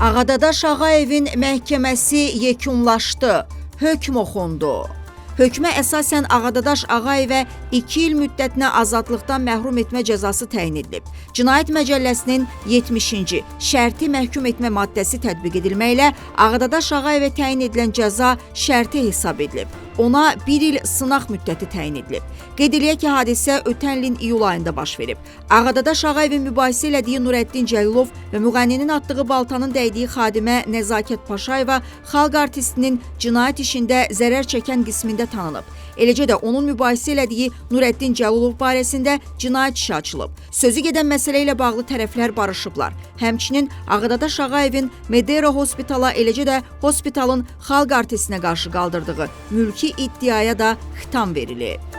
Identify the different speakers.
Speaker 1: Ağadadaş Ağayevin məhkəməsi yekunlaşdı, hökm oxundu. Hökmə əsasən Ağadadaş Ağayevə 2 il müddətinə azadlıqdan məhrum etmə cəzası təyin edilib. Cinayət Məcəlləsinin 70-ci şərti məhkum etmə maddəsi tətbiq edilməklə Ağadadaş Ağayevə təyin edilən cəza şərti hesab edilib. Ona 1 il sınaq müddəti təyin edilib. Qeyd eləyək ki, hadisə ötən ilin iyul ayında baş verib. Ağadadaş Ağayevin mübahisə elədiyi Nurəddin Cəlilov və müğənninin atdığı baltanın dəydiyi xadimə Nəzakət Paşayeva xalq artistinin cinayət işində zərər çəkən qismində tanınıb. Eləcə də onun mübahisə elədiyi Nurəddin Cəlilov barəsində cinayət işi açılıb. Sözü gedən məsələ ilə bağlı tərəflər barışıblar. Həmçinin Ağadadaş Ağayevin Medera Hospitala, eləcə də hospitalın xalq artistinə qarşı qaldırdığı mülki iddiaya da xitam verilib.